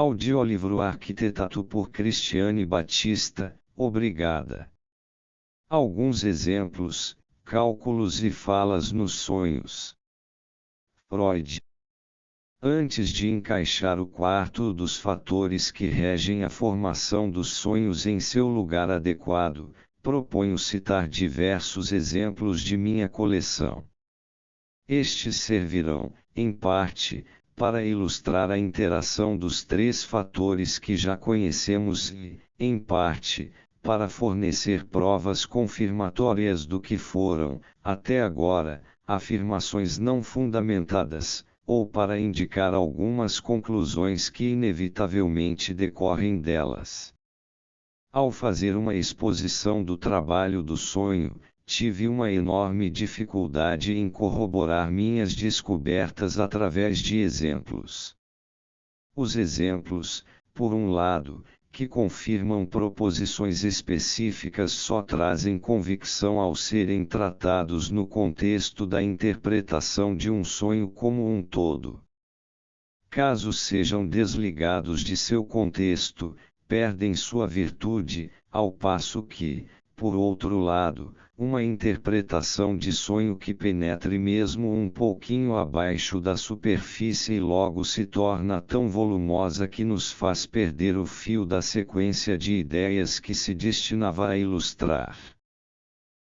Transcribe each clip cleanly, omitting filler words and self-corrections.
Audiolivro arquitetado por Cristiane Batista, obrigada. Alguns exemplos, cálculos e falas nos sonhos. Freud. Antes de encaixar o quarto dos fatores que regem a formação dos sonhos em seu lugar adequado, proponho citar diversos exemplos de minha coleção. Estes servirão, em parte, para ilustrar a interação dos três fatores que já conhecemos e, em parte, para fornecer provas confirmatórias do que foram, até agora, afirmações não fundamentadas, ou para indicar algumas conclusões que inevitavelmente decorrem delas. Ao fazer uma exposição do trabalho do sonho, tive uma enorme dificuldade em corroborar minhas descobertas através de exemplos. Os exemplos, por um lado, que confirmam proposições específicas só trazem convicção ao serem tratados no contexto da interpretação de um sonho como um todo. Caso sejam desligados de seu contexto, perdem sua virtude, ao passo que, por outro lado, uma interpretação de sonho que penetre mesmo um pouquinho abaixo da superfície e logo se torna tão volumosa que nos faz perder o fio da sequência de ideias que se destinava a ilustrar.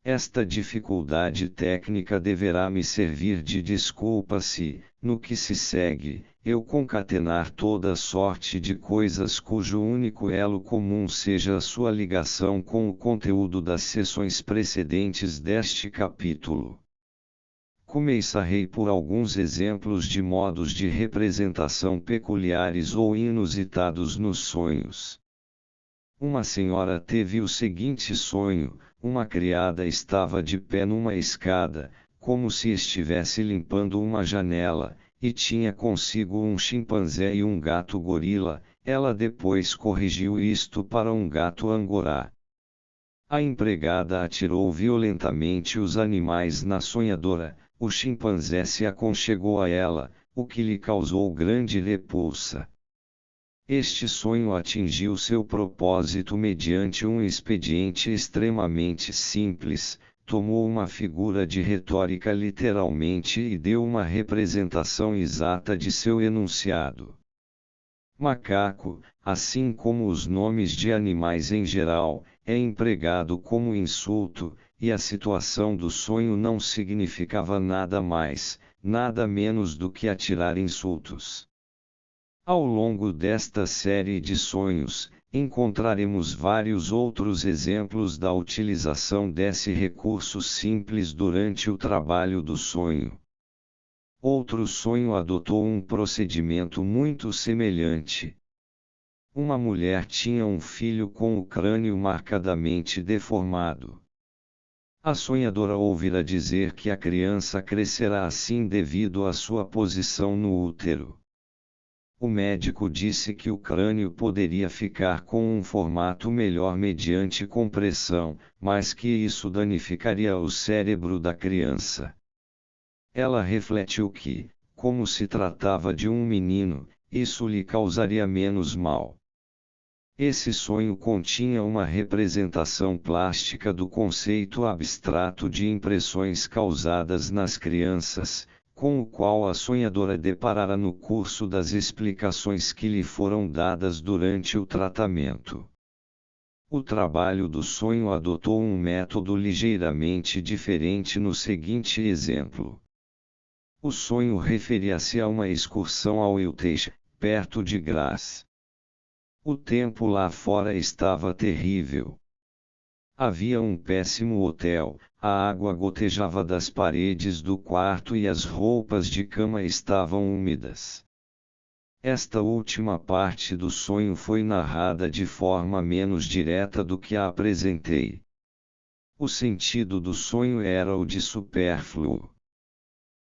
Esta dificuldade técnica deverá me servir de desculpa se, no que se segue, eu concatenar toda sorte de coisas cujo único elo comum seja a sua ligação com o conteúdo das sessões precedentes deste capítulo. Começarei por alguns exemplos de modos de representação peculiares ou inusitados nos sonhos. Uma senhora teve o seguinte sonho: uma criada estava de pé numa escada, como se estivesse limpando uma janela, e tinha consigo um chimpanzé e um gato gorila. Ela depois corrigiu isto para um gato angorá. A empregada atirou violentamente os animais na sonhadora, o chimpanzé se aconchegou a ela, o que lhe causou grande repulsa. Este sonho atingiu seu propósito mediante um expediente extremamente simples. Tomou uma figura de retórica literalmente e deu uma representação exata de seu enunciado. Macaco, assim como os nomes de animais em geral, é empregado como insulto, e a situação do sonho não significava nada mais, nada menos do que atirar insultos. Ao longo desta série de sonhos, encontraremos vários outros exemplos da utilização desse recurso simples durante o trabalho do sonho. Outro sonho adotou um procedimento muito semelhante. Uma mulher tinha um filho com o crânio marcadamente deformado. A sonhadora ouvira dizer que a criança crescerá assim devido à sua posição no útero. O médico disse que o crânio poderia ficar com um formato melhor mediante compressão, mas que isso danificaria o cérebro da criança. Ela refletiu que, como se tratava de um menino, isso lhe causaria menos mal. Esse sonho continha uma representação plástica do conceito abstrato de impressões causadas nas crianças, com o qual a sonhadora deparara no curso das explicações que lhe foram dadas durante o tratamento. O trabalho do sonho adotou um método ligeiramente diferente no seguinte exemplo. O sonho referia-se a uma excursão ao Utah, perto de Graz. O tempo lá fora estava terrível. Havia um péssimo hotel, a água gotejava das paredes do quarto e as roupas de cama estavam úmidas. Esta última parte do sonho foi narrada de forma menos direta do que a apresentei. O sentido do sonho era o de supérfluo.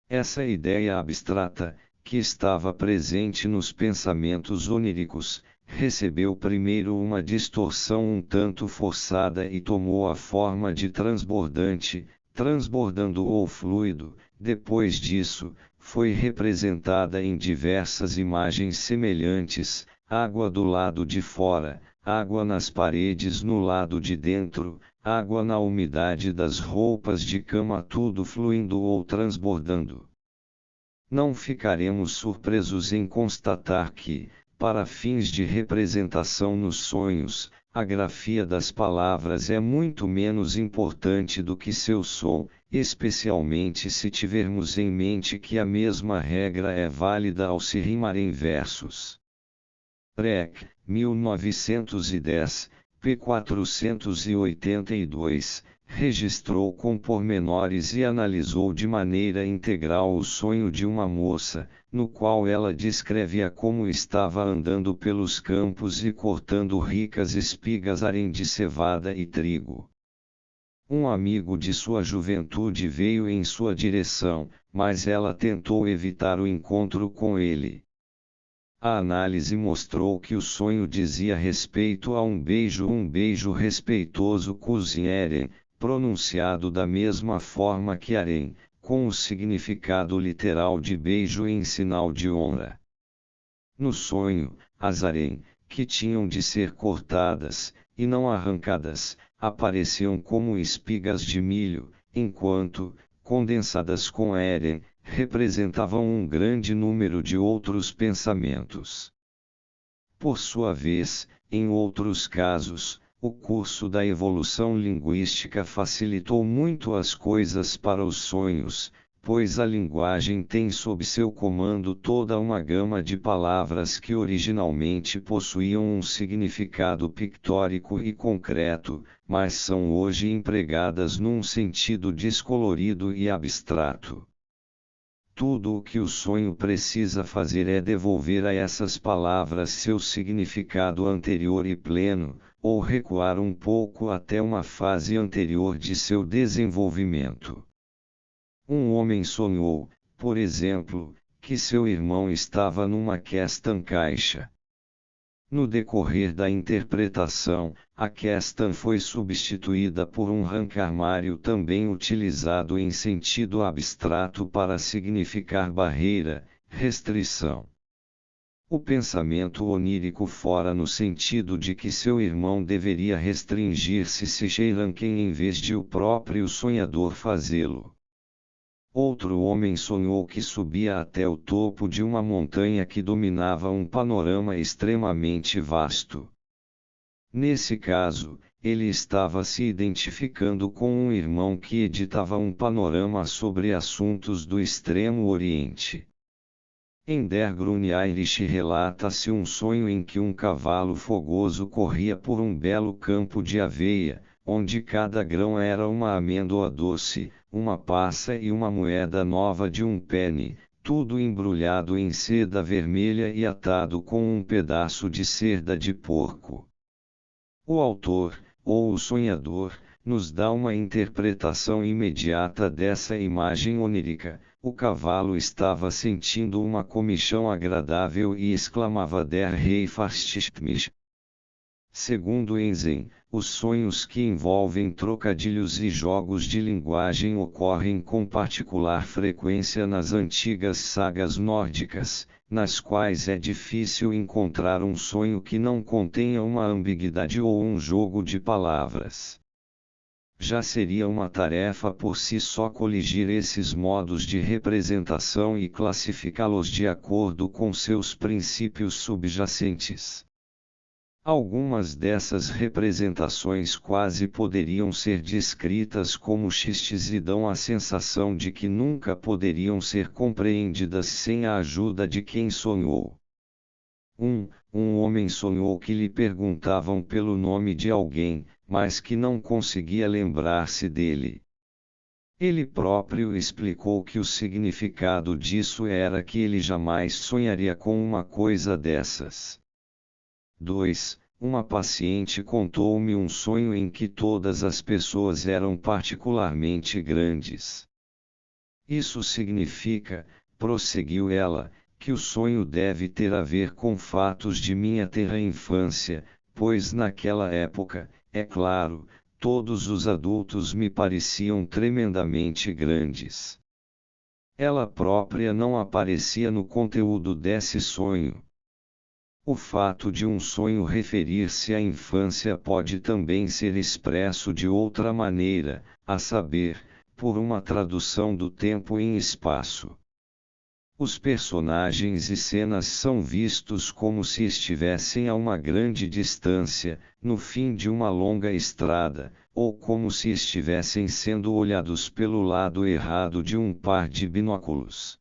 Essa ideia abstrata, que estava presente nos pensamentos oníricos, recebeu primeiro uma distorção um tanto forçada e tomou a forma de transbordante, transbordando ou fluido. Depois disso, foi representada em diversas imagens semelhantes, água do lado de fora, água nas paredes no lado de dentro, água na umidade das roupas de cama, tudo fluindo ou transbordando. Não ficaremos surpresos em constatar que, para fins de representação nos sonhos, a grafia das palavras é muito menos importante do que seu som, especialmente se tivermos em mente que a mesma regra é válida ao se rimarem versos. Rec. 1910, p. 482, registrou com pormenores e analisou de maneira integral o sonho de uma moça, no qual ela descrevia como estava andando pelos campos e cortando ricas espigas de cevada e trigo. Um amigo de sua juventude veio em sua direção, mas ela tentou evitar o encontro com ele. A análise mostrou que o sonho dizia respeito a um beijo respeitoso cozinherem, pronunciado da mesma forma que harem, com o significado literal de beijo em sinal de honra. No sonho, as harem, que tinham de ser cortadas, e não arrancadas, apareciam como espigas de milho, enquanto, condensadas com eren, representavam um grande número de outros pensamentos. Por sua vez, em outros casos, o curso da evolução linguística facilitou muito as coisas para os sonhos, pois a linguagem tem sob seu comando toda uma gama de palavras que originalmente possuíam um significado pictórico e concreto, mas são hoje empregadas num sentido descolorido e abstrato. Tudo o que o sonho precisa fazer é devolver a essas palavras seu significado anterior e pleno, ou recuar um pouco até uma fase anterior de seu desenvolvimento. Um homem sonhou, por exemplo, que seu irmão estava numa questão caixa. No decorrer da interpretação, a questão foi substituída por um armário também utilizado em sentido abstrato para significar barreira, restrição. O pensamento onírico fora no sentido de que seu irmão deveria restringir-se se Sheiranken em vez de o próprio sonhador fazê-lo. Outro homem sonhou que subia até o topo de uma montanha que dominava um panorama extremamente vasto. Nesse caso, ele estava se identificando com um irmão que editava um panorama sobre assuntos do Extremo Oriente. Em Der Grüne Irish relata-se um sonho em que um cavalo fogoso corria por um belo campo de aveia, onde cada grão era uma amêndoa doce, uma passa e uma moeda nova de um penny, tudo embrulhado em seda vermelha e atado com um pedaço de cerda de porco. O autor, ou o sonhador, nos dá uma interpretação imediata dessa imagem onírica. O cavalo estava sentindo uma comichão agradável e exclamava Der Rei fasst mich. Segundo Enzen, os sonhos que envolvem trocadilhos e jogos de linguagem ocorrem com particular frequência nas antigas sagas nórdicas, nas quais é difícil encontrar um sonho que não contenha uma ambiguidade ou um jogo de palavras. Já seria uma tarefa por si só coligir esses modos de representação e classificá-los de acordo com seus princípios subjacentes. Algumas dessas representações quase poderiam ser descritas como xistes e dão a sensação de que nunca poderiam ser compreendidas sem a ajuda de quem sonhou. Um homem sonhou que lhe perguntavam pelo nome de alguém, mas que não conseguia lembrar-se dele. Ele próprio explicou que o significado disso era que ele jamais sonharia com uma coisa dessas. 2. Uma paciente contou-me um sonho em que todas as pessoas eram particularmente grandes. Isso significa, prosseguiu ela, que o sonho deve ter a ver com fatos de minha tenra infância, pois naquela época, é claro, todos os adultos me pareciam tremendamente grandes. Ela própria não aparecia no conteúdo desse sonho. O fato de um sonho referir-se à infância pode também ser expresso de outra maneira, a saber, por uma tradução do tempo em espaço. Os personagens e cenas são vistos como se estivessem a uma grande distância, no fim de uma longa estrada, ou como se estivessem sendo olhados pelo lado errado de um par de binóculos.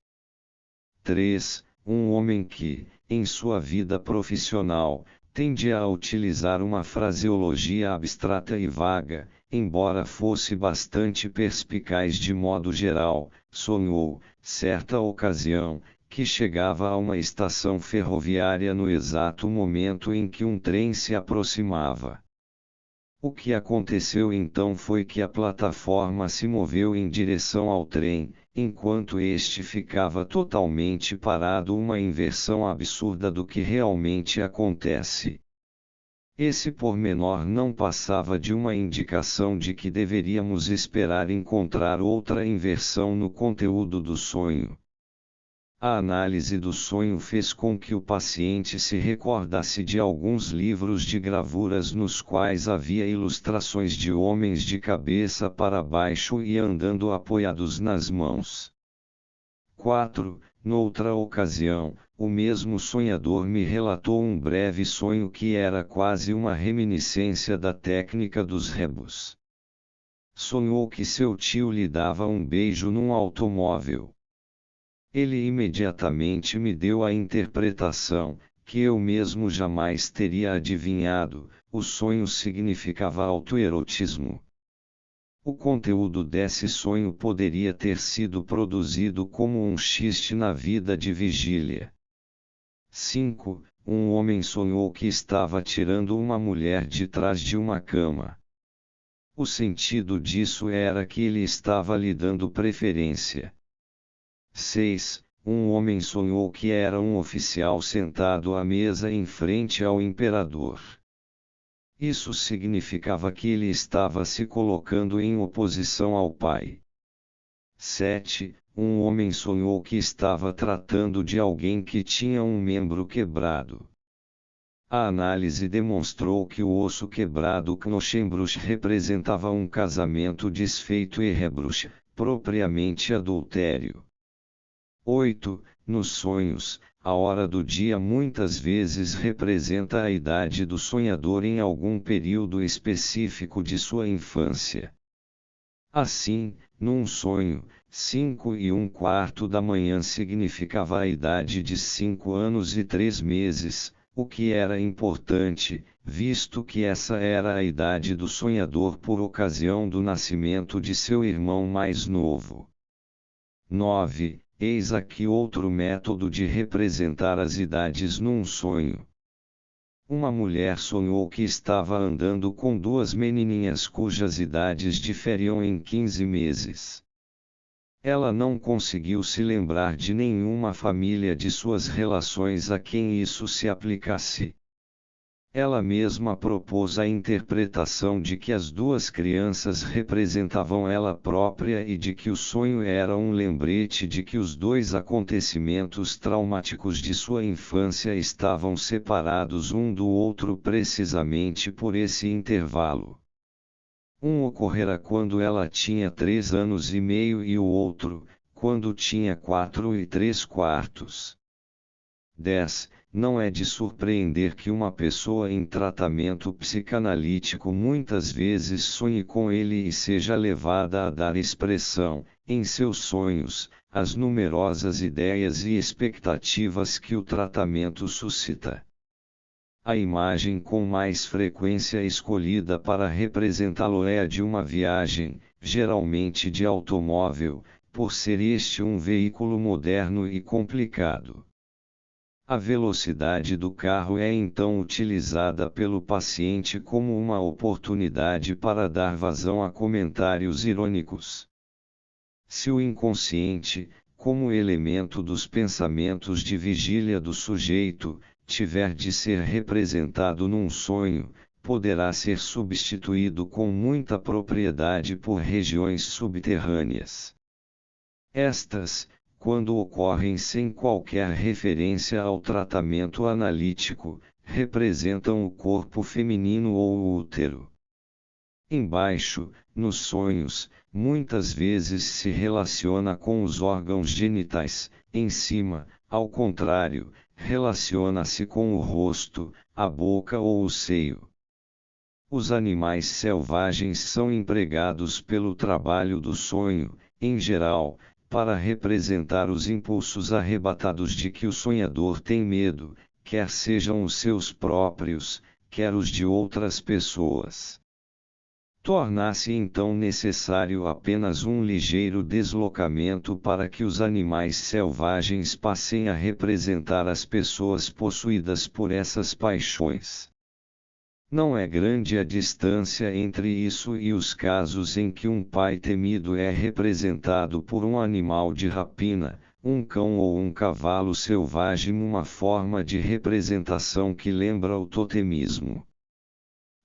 3. Um homem que, em sua vida profissional, tende a utilizar uma fraseologia abstrata e vaga, embora fosse bastante perspicaz de modo geral, sonhou, certa ocasião, que chegava a uma estação ferroviária no exato momento em que um trem se aproximava. O que aconteceu então foi que a plataforma se moveu em direção ao trem, enquanto este ficava totalmente parado, uma inversão absurda do que realmente acontece. Esse pormenor não passava de uma indicação de que deveríamos esperar encontrar outra inversão no conteúdo do sonho. A análise do sonho fez com que o paciente se recordasse de alguns livros de gravuras nos quais havia ilustrações de homens de cabeça para baixo e andando apoiados nas mãos. 4. Noutra ocasião, o mesmo sonhador me relatou um breve sonho que era quase uma reminiscência da técnica dos rebus. Sonhou que seu tio lhe dava um beijo num automóvel. Ele imediatamente me deu a interpretação, que eu mesmo jamais teria adivinhado: o sonho significava autoerotismo. O conteúdo desse sonho poderia ter sido produzido como um xiste na vida de vigília. 5. Um homem sonhou que estava tirando uma mulher de trás de uma cama. O sentido disso era que ele estava lhe dando preferência. 6. Um homem sonhou que era um oficial sentado à mesa em frente ao imperador. Isso significava que ele estava se colocando em oposição ao pai. 7. Um homem sonhou que estava tratando de alguém que tinha um membro quebrado. A análise demonstrou que o osso quebrado Knochenbruch representava um casamento desfeito e Rebruch, propriamente adultério. 8. Nos sonhos, a hora do dia muitas vezes representa a idade do sonhador em algum período específico de sua infância. Assim, num sonho, 5:15 da manhã significava a idade de 5 anos e 3 meses, o que era importante, visto que essa era a idade do sonhador por ocasião do nascimento de seu irmão mais novo. 9. Eis aqui outro método de representar as idades num sonho. Uma mulher sonhou que estava andando com duas menininhas cujas idades diferiam em 15 meses. Ela não conseguiu se lembrar de nenhuma família de suas relações a quem isso se aplicasse. Ela mesma propôs a interpretação de que as duas crianças representavam ela própria e de que o sonho era um lembrete de que os dois acontecimentos traumáticos de sua infância estavam separados um do outro precisamente por esse intervalo. Um ocorrera quando ela tinha 3 anos e meio e o outro, quando tinha 4 3/4. 10. Não é de surpreender que uma pessoa em tratamento psicanalítico muitas vezes sonhe com ele e seja levada a dar expressão, em seus sonhos, às numerosas ideias e expectativas que o tratamento suscita. A imagem com mais frequência escolhida para representá-lo é a de uma viagem, geralmente de automóvel, por ser este um veículo moderno e complicado. A velocidade do carro é então utilizada pelo paciente como uma oportunidade para dar vazão a comentários irônicos. Se o inconsciente, como elemento dos pensamentos de vigília do sujeito, tiver de ser representado num sonho, poderá ser substituído com muita propriedade por regiões subterrâneas. Estas, quando ocorrem sem qualquer referência ao tratamento analítico, representam o corpo feminino ou o útero. Embaixo, nos sonhos, muitas vezes se relaciona com os órgãos genitais, em cima, ao contrário, relaciona-se com o rosto, a boca ou o seio. Os animais selvagens são empregados pelo trabalho do sonho, em geral, para representar os impulsos arrebatados de que o sonhador tem medo, quer sejam os seus próprios, quer os de outras pessoas. Torna-se então necessário apenas um ligeiro deslocamento para que os animais selvagens passem a representar as pessoas possuídas por essas paixões. Não é grande a distância entre isso e os casos em que um pai temido é representado por um animal de rapina, um cão ou um cavalo selvagem, uma forma de representação que lembra o totemismo.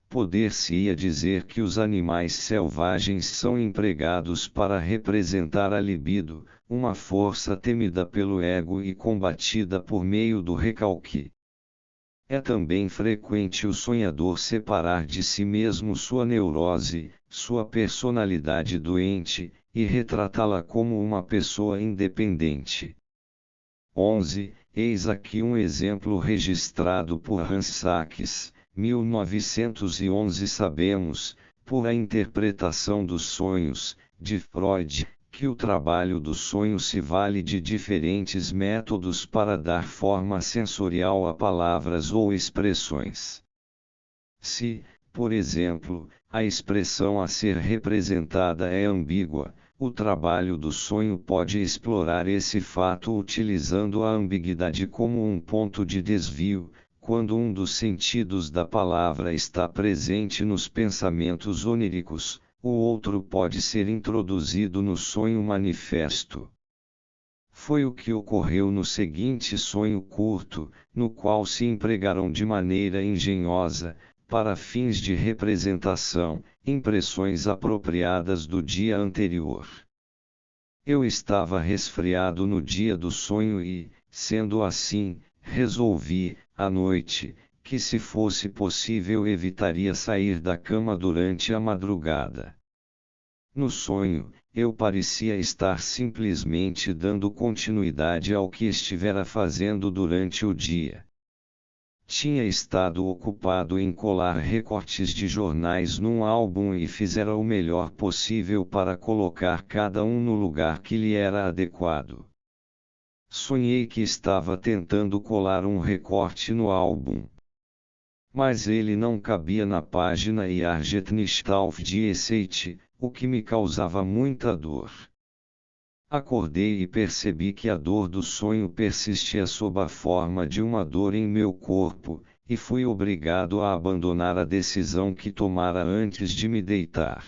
Poder-se-ia dizer que os animais selvagens são empregados para representar a libido, uma força temida pelo ego e combatida por meio do recalque. É também frequente o sonhador separar de si mesmo sua neurose, sua personalidade doente, e retratá-la como uma pessoa independente. 11. Eis aqui um exemplo registrado por Hans Sachs, 1911. Sabemos, por a interpretação dos sonhos, de Freud, que o trabalho do sonho se vale de diferentes métodos para dar forma sensorial a palavras ou expressões. Se, por exemplo, a expressão a ser representada é ambígua, o trabalho do sonho pode explorar esse fato utilizando a ambiguidade como um ponto de desvio, quando um dos sentidos da palavra está presente nos pensamentos oníricos, o outro pode ser introduzido no sonho manifesto. Foi o que ocorreu no seguinte sonho curto, no qual se empregaram de maneira engenhosa, para fins de representação, impressões apropriadas do dia anterior. Eu estava resfriado no dia do sonho e, sendo assim, resolvi, à noite, que se fosse possível evitaria sair da cama durante a madrugada. No sonho, eu parecia estar simplesmente dando continuidade ao que estivera fazendo durante o dia. Tinha estado ocupado em colar recortes de jornais num álbum e fizera o melhor possível para colocar cada um no lugar que lhe era adequado. Sonhei que estava tentando colar um recorte no álbum. Mas ele não cabia na página e Arget nicht auf die Seite, o que me causava muita dor. Acordei e percebi que a dor do sonho persistia sob a forma de uma dor em meu corpo, e fui obrigado a abandonar a decisão que tomara antes de me deitar.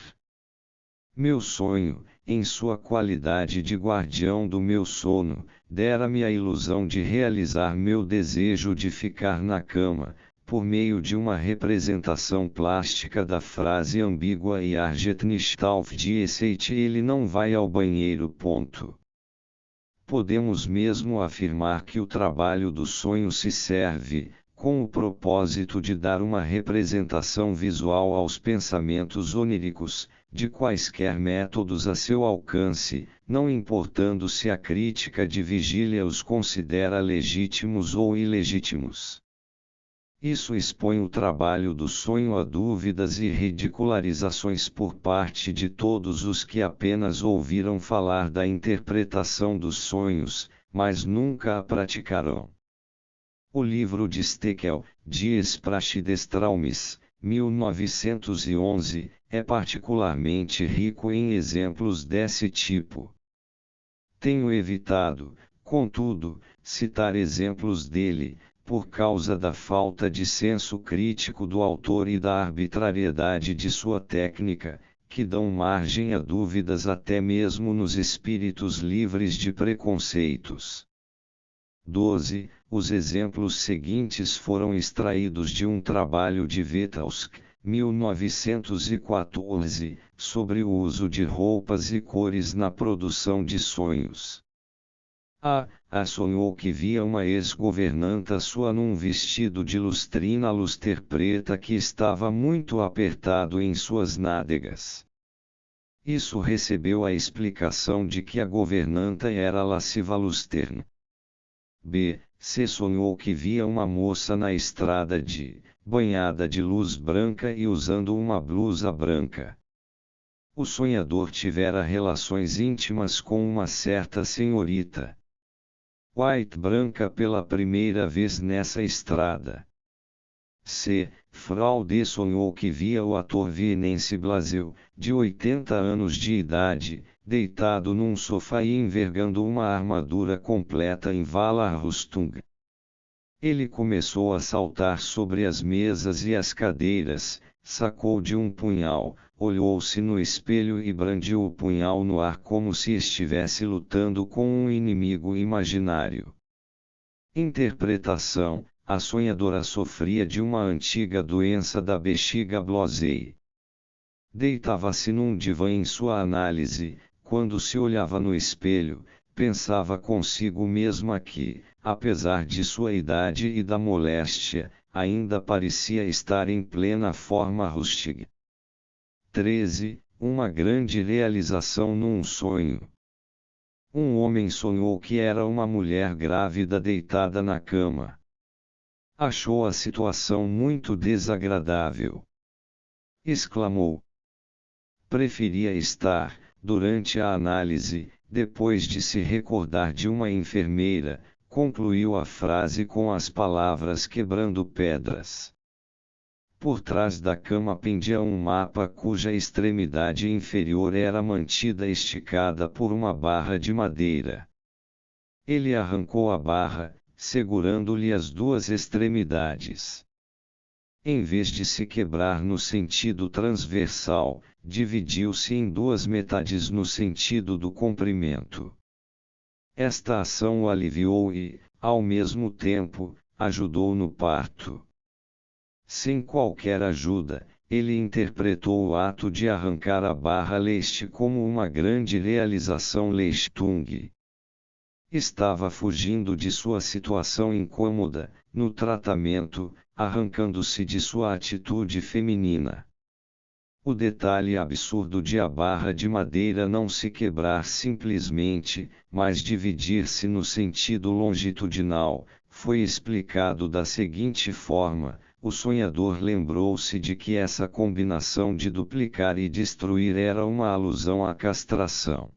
Meu sonho, em sua qualidade de guardião do meu sono, dera-me a ilusão de realizar meu desejo de ficar na cama, por meio de uma representação plástica da frase ambígua e Arget nicht auf die Seite, ele não vai ao banheiro. Podemos mesmo afirmar que o trabalho do sonho se serve, com o propósito de dar uma representação visual aos pensamentos oníricos, de quaisquer métodos a seu alcance, não importando se a crítica de vigília os considera legítimos ou ilegítimos. Isso expõe o trabalho do sonho a dúvidas e ridicularizações por parte de todos os que apenas ouviram falar da interpretação dos sonhos, mas nunca a praticarão. O livro de Steckel, Die Sprache des Traumes, 1911, é particularmente rico em exemplos desse tipo. Tenho evitado, contudo, citar exemplos dele, por causa da falta de senso crítico do autor e da arbitrariedade de sua técnica, que dão margem a dúvidas até mesmo nos espíritos livres de preconceitos. 12. Os exemplos seguintes foram extraídos de um trabalho de Witkowski, 1914, sobre o uso de roupas e cores na produção de sonhos. A sonhou que via uma ex-governanta sua num vestido de lustrina luster preta que estava muito apertado em suas nádegas. Isso recebeu a explicação de que a governanta era lasciva lusterna. Se sonhou que via uma moça na estrada banhada de luz branca e usando uma blusa branca. O sonhador tivera relações íntimas com uma certa senhorita White branca pela primeira vez nessa estrada. Fraude sonhou que via o ator vienense Blaseu, de 80 anos de idade, deitado num sofá e envergando uma armadura completa em Valarrustung. Ele começou a saltar sobre as mesas e as cadeiras, sacou de um punhal, olhou-se no espelho e brandiu o punhal no ar como se estivesse lutando com um inimigo imaginário. Interpretação: a sonhadora sofria de uma antiga doença da bexiga Blosei. Deitava-se num divã em sua análise, quando se olhava no espelho, pensava consigo mesma que, apesar de sua idade e da moléstia, ainda parecia estar em plena forma rústica. 13. Uma grande realização num sonho. Um homem sonhou que era uma mulher grávida deitada na cama. Achou a situação muito desagradável. Exclamou. Preferia estar, durante a análise, depois de se recordar de uma enfermeira, concluiu a frase com as palavras quebrando pedras. Por trás da cama pendia um mapa cuja extremidade inferior era mantida esticada por uma barra de madeira. Ele arrancou a barra, segurando-lhe as duas extremidades. Em vez de se quebrar no sentido transversal, dividiu-se em duas metades no sentido do comprimento. Esta ação o aliviou e, ao mesmo tempo, ajudou no parto. Sem qualquer ajuda, ele interpretou o ato de arrancar a barra leste como uma grande realização Leistung. Estava fugindo de sua situação incômoda, no tratamento, arrancando-se de sua atitude feminina. O detalhe absurdo de a barra de madeira não se quebrar simplesmente, mas dividir-se no sentido longitudinal, foi explicado da seguinte forma: o sonhador lembrou-se de que essa combinação de duplicar e destruir era uma alusão à castração.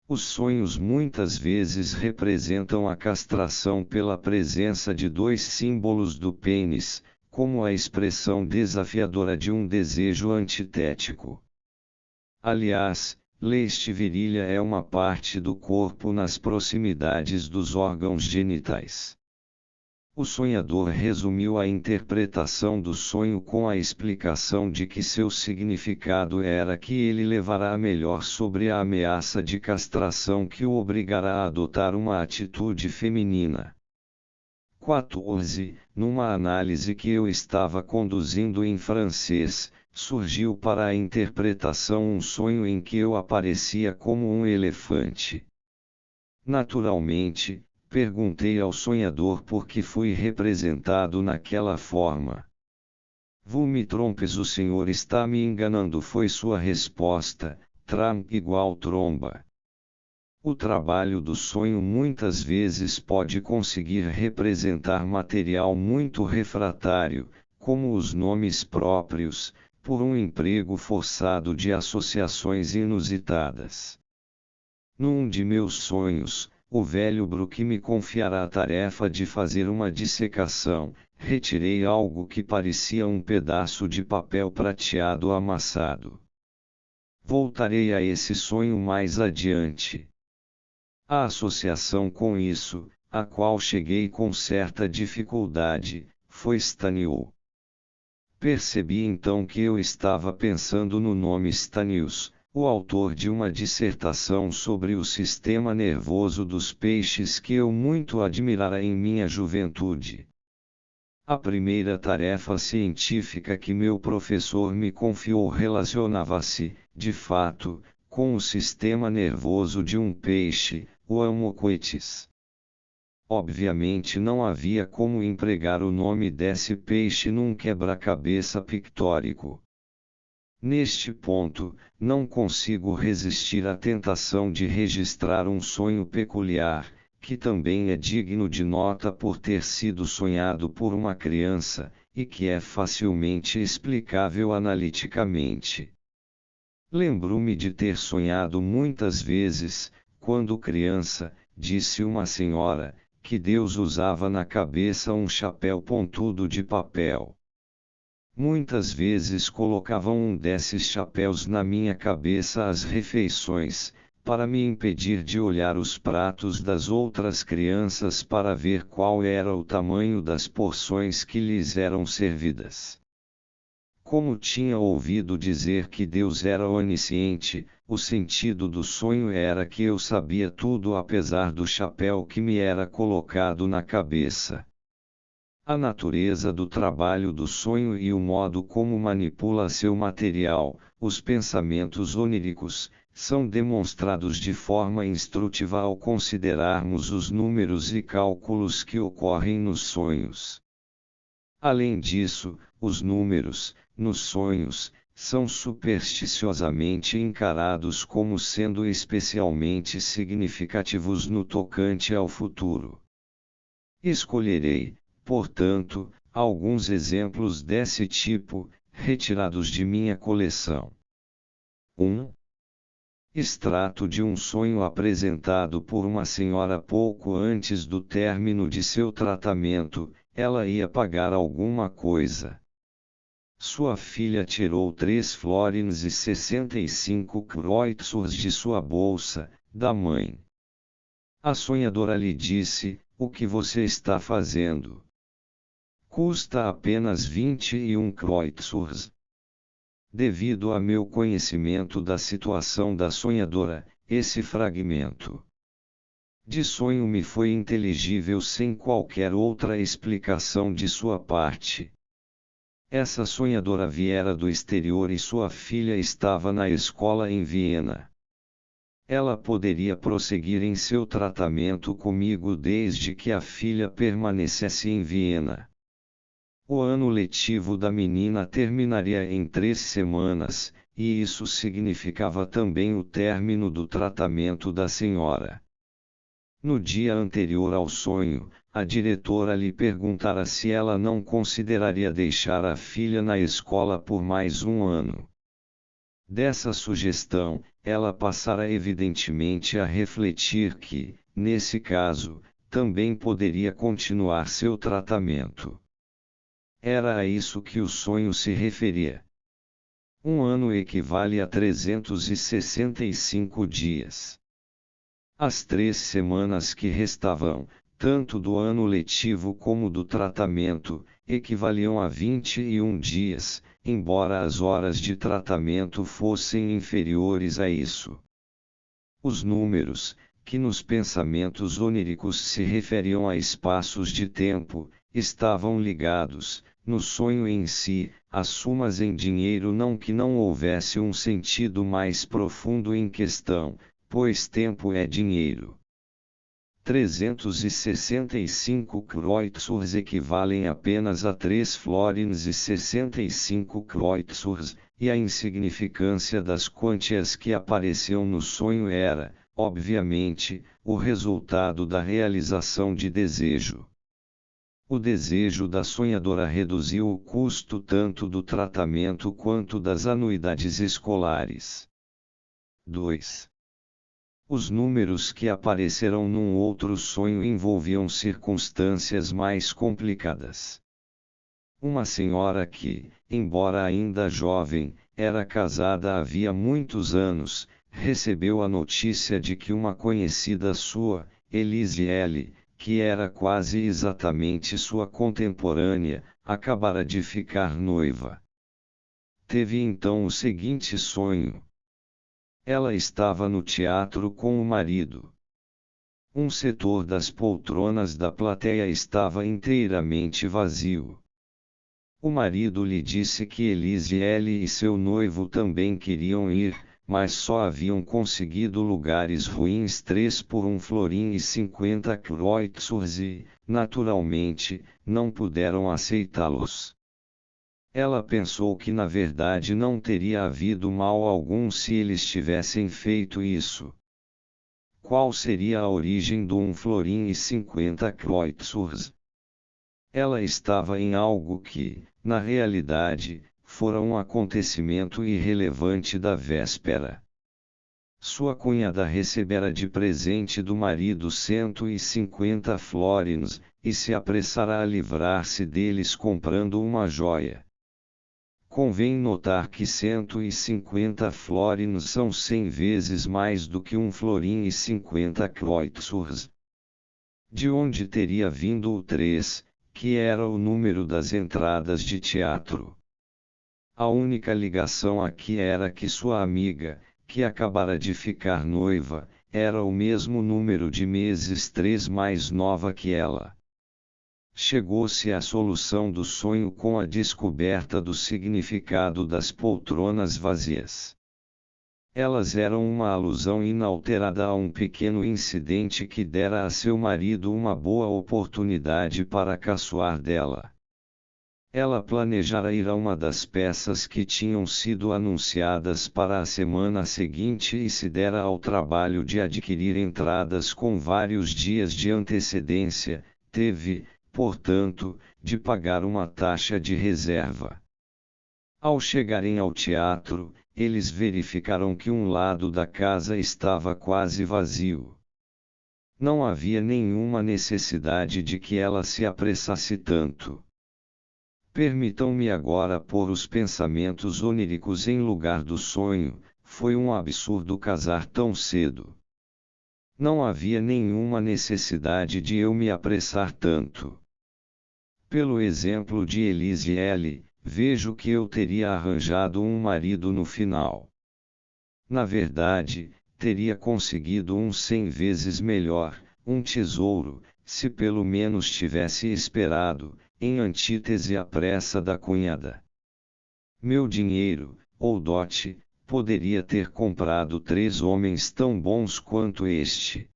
Os sonhos muitas vezes representam a castração pela presença de dois símbolos do pênis, como a expressão desafiadora de um desejo antitético. Aliás, leste virilha é uma parte do corpo nas proximidades dos órgãos genitais. O sonhador resumiu a interpretação do sonho com a explicação de que seu significado era que ele levará melhor sobre a ameaça de castração que o obrigará a adotar uma atitude feminina. 14. Numa análise que eu estava conduzindo em francês, surgiu para a interpretação um sonho em que eu aparecia como um elefante. Naturalmente, perguntei ao sonhador por que fui representado naquela forma. Vous me trompes, o senhor está me enganando, foi sua resposta, tram igual tromba. O trabalho do sonho muitas vezes pode conseguir representar material muito refratário, como os nomes próprios, por um emprego forçado de associações inusitadas. Num de meus sonhos, o velho Brook me confiará a tarefa de fazer uma dissecação. Retirei algo que parecia um pedaço de papel prateado amassado. Voltarei a esse sonho mais adiante. A associação com isso, a qual cheguei com certa dificuldade, foi Staniu. Percebi então que eu estava pensando no nome Stanius, o autor de uma dissertação sobre o sistema nervoso dos peixes que eu muito admirara em minha juventude. A primeira tarefa científica que meu professor me confiou relacionava-se, de fato, com o sistema nervoso de um peixe, o Amocoetes. Obviamente não havia como empregar o nome desse peixe num quebra-cabeça pictórico. Neste ponto, não consigo resistir à tentação de registrar um sonho peculiar, que também é digno de nota por ter sido sonhado por uma criança, e que é facilmente explicável analiticamente. Lembro-me de ter sonhado muitas vezes, quando criança, disse uma senhora, que Deus usava na cabeça um chapéu pontudo de papel. Muitas vezes colocavam um desses chapéus na minha cabeça às refeições, para me impedir de olhar os pratos das outras crianças para ver qual era o tamanho das porções que lhes eram servidas. Como tinha ouvido dizer que Deus era onisciente, o sentido do sonho era que eu sabia tudo apesar do chapéu que me era colocado na cabeça. A natureza do trabalho do sonho e o modo como manipula seu material, os pensamentos oníricos, são demonstrados de forma instrutiva ao considerarmos os números e cálculos que ocorrem nos sonhos. Além disso, os números, nos sonhos, são supersticiosamente encarados como sendo especialmente significativos no tocante ao futuro. Escolherei, portanto, alguns exemplos desse tipo, retirados de minha coleção. 1. Extrato de um sonho apresentado por uma senhora pouco antes do término de seu tratamento. Ela ia pagar alguma coisa. Sua filha tirou 3 florins e 65 kreutzers de sua bolsa, da mãe. A sonhadora lhe disse: "O que você está fazendo? Custa apenas 21 kreutzers." Devido a meu conhecimento da situação da sonhadora, esse fragmento de sonho me foi inteligível sem qualquer outra explicação de sua parte. Essa sonhadora viera do exterior e sua filha estava na escola em Viena. Ela poderia prosseguir em seu tratamento comigo desde que a filha permanecesse em Viena. O ano letivo da menina terminaria em 3 semanas, e isso significava também o término do tratamento da senhora. No dia anterior ao sonho, a diretora lhe perguntara se ela não consideraria deixar a filha na escola por mais um ano. Dessa sugestão, ela passara evidentemente a refletir que, nesse caso, também poderia continuar seu tratamento. Era a isso que o sonho se referia. Um ano equivale a 365 dias. As 3 semanas que restavam, tanto do ano letivo como do tratamento, equivaliam a 21 dias, embora as horas de tratamento fossem inferiores a isso. Os números, que nos pensamentos oníricos se referiam a espaços de tempo, estavam ligados, no sonho em si, às sumas em dinheiro, não que não houvesse um sentido mais profundo em questão, pois tempo é dinheiro. 365 kreutzers equivalem apenas a 3 florins e 65 kreutzers, e a insignificância das quantias que apareciam no sonho era, obviamente, o resultado da realização de desejo. O desejo da sonhadora reduziu o custo tanto do tratamento quanto das anuidades escolares. 2. Os números que apareceram num outro sonho envolviam circunstâncias mais complicadas. Uma senhora que, embora ainda jovem, era casada havia muitos anos, recebeu a notícia de que uma conhecida sua, Elise L., que era quase exatamente sua contemporânea, acabara de ficar noiva. Teve então o seguinte sonho. Ela estava no teatro com o marido. Um setor das poltronas da plateia estava inteiramente vazio. O marido lhe disse que Elise L. e seu noivo também queriam ir, mas só haviam conseguido lugares ruins 3 por 1,50 kreuzers e, naturalmente, não puderam aceitá-los. Ela pensou que na verdade não teria havido mal algum se eles tivessem feito isso. Qual seria a origem do 1,50 kreuzers? Ela estava em algo que, na realidade, fora um acontecimento irrelevante da véspera. Sua cunhada recebera de presente do marido 150 florins, e se apressara a livrar-se deles comprando uma joia. Convém notar que 150 florins são 100 vezes mais do que 1,50 kreuzers. De onde teria vindo o 3, que era o número das entradas de teatro? A única ligação aqui era que sua amiga, que acabara de ficar noiva, era o mesmo número de meses 3 mais nova que ela. Chegou-se à solução do sonho com a descoberta do significado das poltronas vazias. Elas eram uma alusão inalterada a um pequeno incidente que dera a seu marido uma boa oportunidade para caçoar dela. Ela planejara ir a uma das peças que tinham sido anunciadas para a semana seguinte e se dera ao trabalho de adquirir entradas com vários dias de antecedência, teve, portanto, de pagar uma taxa de reserva. Ao chegarem ao teatro, eles verificaram que um lado da casa estava quase vazio. Não havia nenhuma necessidade de que ela se apressasse tanto. Permitam-me agora pôr os pensamentos oníricos em lugar do sonho. Foi um absurdo casar tão cedo. Não havia nenhuma necessidade de eu me apressar tanto. Pelo exemplo de Elise L., vejo que eu teria arranjado um marido no final. Na verdade, teria conseguido um 100 vezes melhor, um tesouro, se pelo menos tivesse esperado, em antítese à pressa da cunhada. Meu dinheiro, ou dote, poderia ter comprado 3 homens tão bons quanto este.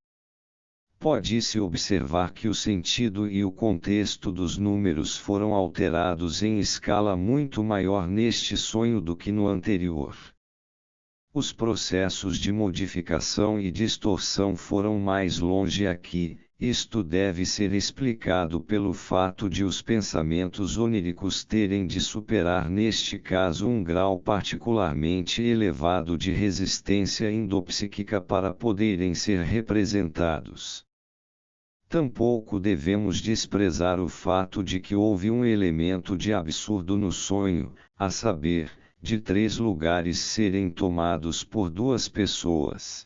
Pode-se observar que o sentido e o contexto dos números foram alterados em escala muito maior neste sonho do que no anterior. Os processos de modificação e distorção foram mais longe aqui. Isto deve ser explicado pelo fato de os pensamentos oníricos terem de superar neste caso um grau particularmente elevado de resistência endopsíquica para poderem ser representados. Tampouco devemos desprezar o fato de que houve um elemento de absurdo no sonho, a saber, de 3 lugares serem tomados por 2 pessoas.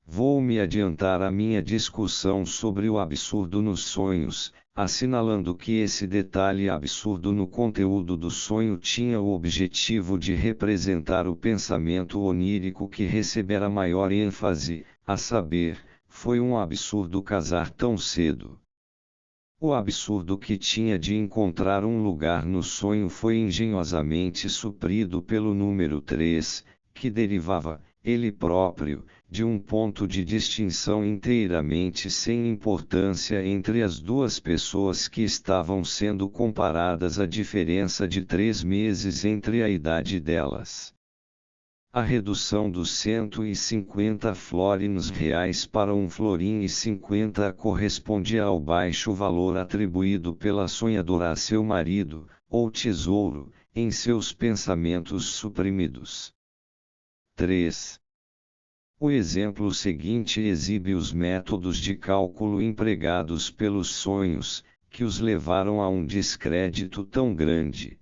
Vou me adiantar à minha discussão sobre o absurdo nos sonhos, assinalando que esse detalhe absurdo no conteúdo do sonho tinha o objetivo de representar o pensamento onírico que recebera maior ênfase, a saber, foi um absurdo casar tão cedo. O absurdo que tinha de encontrar um lugar no sonho foi engenhosamente suprido pelo número 3, que derivava, ele próprio, de um ponto de distinção inteiramente sem importância entre as 2 pessoas que estavam sendo comparadas, a diferença de 3 meses entre a idade delas. A redução dos 150 florins reais para 1,50 correspondia ao baixo valor atribuído pela sonhadora a seu marido, ou tesouro, em seus pensamentos suprimidos. 3. O exemplo seguinte exibe os métodos de cálculo empregados pelos sonhos, que os levaram a um descrédito tão grande.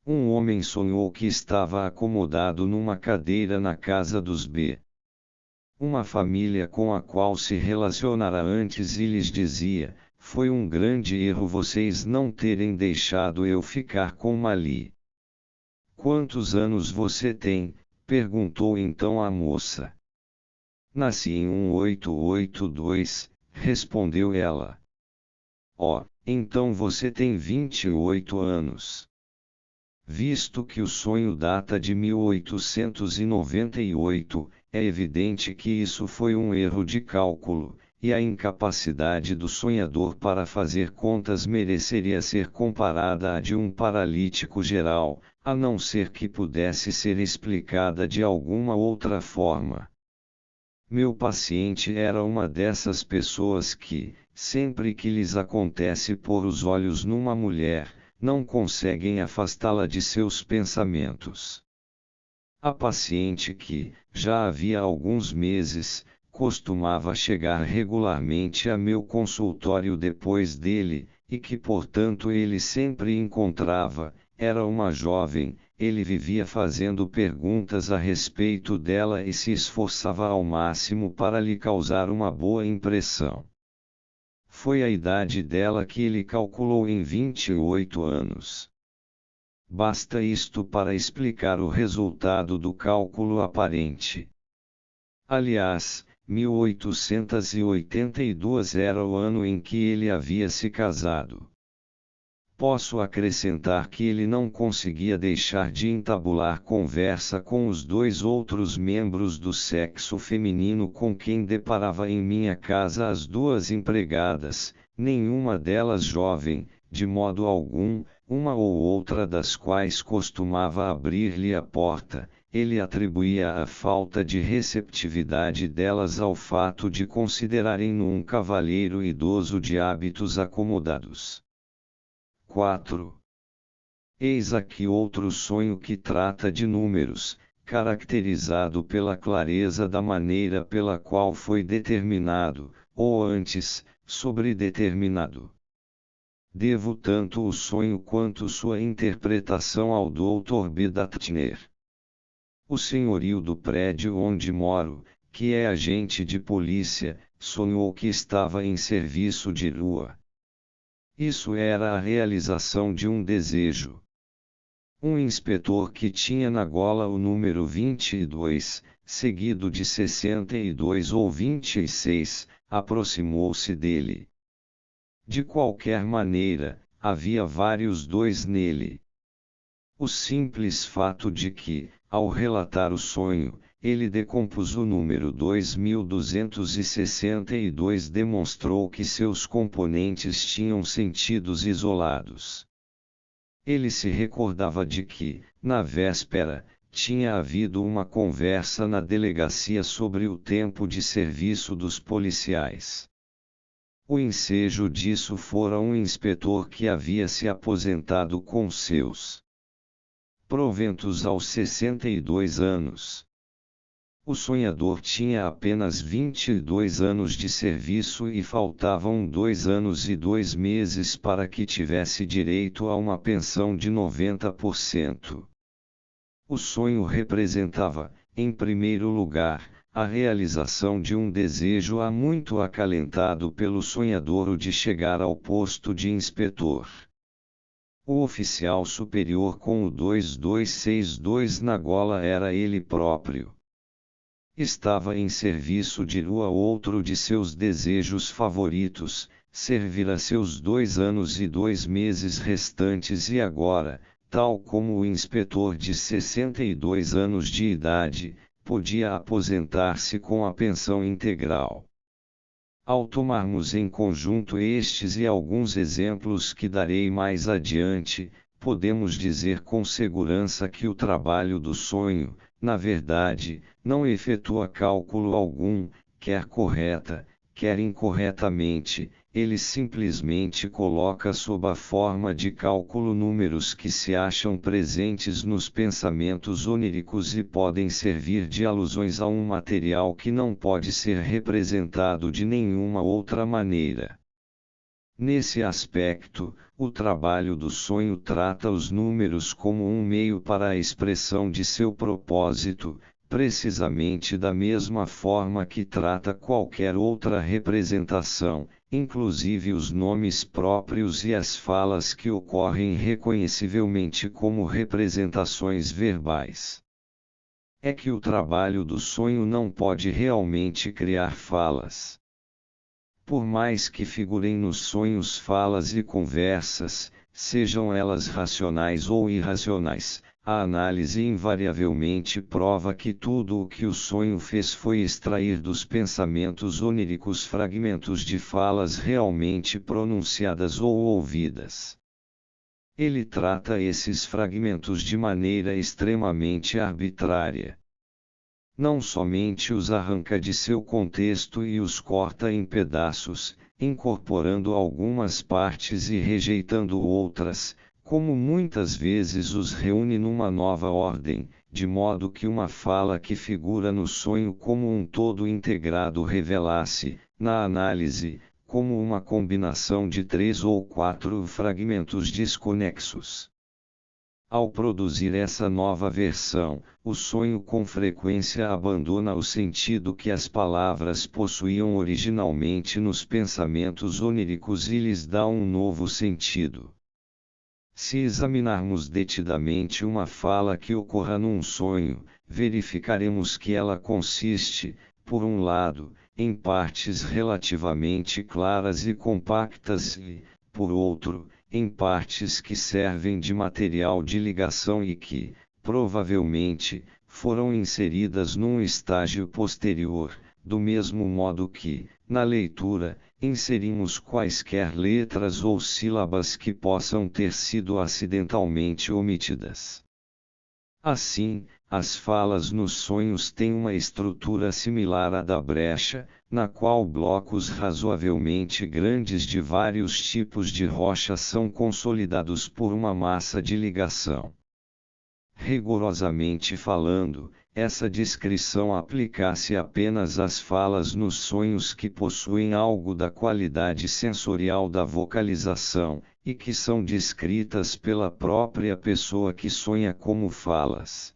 Um homem sonhou que estava acomodado numa cadeira na casa dos B. Uma família com a qual se relacionara antes e lhes dizia: foi um grande erro vocês não terem deixado eu ficar com Mali. Quantos anos você tem? Perguntou então a moça. Nasci em 1882, respondeu ela. Oh, então você tem 28 anos. Visto que o sonho data de 1898, é evidente que isso foi um erro de cálculo, e a incapacidade do sonhador para fazer contas mereceria ser comparada à de um paralítico geral, a não ser que pudesse ser explicada de alguma outra forma. Meu paciente era uma dessas pessoas que, sempre que lhes acontece pôr os olhos numa mulher, não conseguem afastá-la de seus pensamentos. A paciente que, já havia alguns meses, costumava chegar regularmente a meu consultório depois dele, e que portanto ele sempre encontrava, era uma jovem. Ele vivia fazendo perguntas a respeito dela e se esforçava ao máximo para lhe causar uma boa impressão. Foi a idade dela que ele calculou em 28 anos. Basta isto para explicar o resultado do cálculo aparente. Aliás, 1882 era o ano em que ele havia se casado. Posso acrescentar que ele não conseguia deixar de entabular conversa com os dois outros membros do sexo feminino com quem deparava em minha casa, as duas empregadas, nenhuma delas jovem, de modo algum, uma ou outra das quais costumava abrir-lhe a porta. Ele atribuía a falta de receptividade delas ao fato de considerarem-no um cavalheiro idoso de hábitos acomodados. 4. Eis aqui outro sonho que trata de números, caracterizado pela clareza da maneira pela qual foi determinado, ou antes, sobredeterminado. Devo tanto o sonho quanto sua interpretação ao Dr. B. Datner. O senhorio do prédio onde moro, que é agente de polícia, sonhou que estava em serviço de rua. Isso era a realização de um desejo. Um inspetor que tinha na gola o número 22, seguido de 62 ou 26, aproximou-se dele. De qualquer maneira, havia vários dois nele. O simples fato de que, ao relatar o sonho, ele decompôs o número 2262 demonstrou que seus componentes tinham sentidos isolados. Ele se recordava de que, na véspera, tinha havido uma conversa na delegacia sobre o tempo de serviço dos policiais. O ensejo disso fora um inspetor que havia se aposentado com seus proventos aos 62 anos. O sonhador tinha apenas 22 anos de serviço e faltavam 2 anos e 2 meses para que tivesse direito a uma pensão de 90%. O sonho representava, em primeiro lugar, a realização de um desejo há muito acalentado pelo sonhador, o de chegar ao posto de inspetor. O oficial superior com o 2262 na gola era ele próprio. Estava em serviço de rua, outro de seus desejos favoritos, servir a seus 2 anos e 2 meses restantes, e agora, tal como o inspetor de 62 anos de idade, podia aposentar-se com a pensão integral. Ao tomarmos em conjunto estes e alguns exemplos que darei mais adiante, podemos dizer com segurança que o trabalho do sonho, na verdade, não efetua cálculo algum, quer correta, quer incorretamente, ele simplesmente coloca sob a forma de cálculo números que se acham presentes nos pensamentos oníricos e podem servir de alusões a um material que não pode ser representado de nenhuma outra maneira. Nesse aspecto, o trabalho do sonho trata os números como um meio para a expressão de seu propósito, precisamente da mesma forma que trata qualquer outra representação, inclusive os nomes próprios e as falas que ocorrem reconhecivelmente como representações verbais. É que o trabalho do sonho não pode realmente criar falas. Por mais que figurem nos sonhos falas e conversas, sejam elas racionais ou irracionais, a análise invariavelmente prova que tudo o que o sonho fez foi extrair dos pensamentos oníricos fragmentos de falas realmente pronunciadas ou ouvidas. Ele trata esses fragmentos de maneira extremamente arbitrária. Não somente os arranca de seu contexto e os corta em pedaços, incorporando algumas partes e rejeitando outras, como muitas vezes os reúne numa nova ordem, de modo que uma fala que figura no sonho como um todo integrado revelasse, na análise, como uma combinação de 3 ou 4 fragmentos desconexos. Ao produzir essa nova versão, o sonho com frequência abandona o sentido que as palavras possuíam originalmente nos pensamentos oníricos e lhes dá um novo sentido. Se examinarmos detidamente uma fala que ocorra num sonho, verificaremos que ela consiste, por um lado, em partes relativamente claras e compactas e, por outro, em partes que servem de material de ligação e que, provavelmente, foram inseridas num estágio posterior, do mesmo modo que, na leitura, inserimos quaisquer letras ou sílabas que possam ter sido acidentalmente omitidas. Assim, as falas nos sonhos têm uma estrutura similar à da brecha, na qual blocos razoavelmente grandes de vários tipos de rocha são consolidados por uma massa de ligação. Rigorosamente falando, essa descrição aplica-se apenas às falas nos sonhos que possuem algo da qualidade sensorial da vocalização, e que são descritas pela própria pessoa que sonha como falas.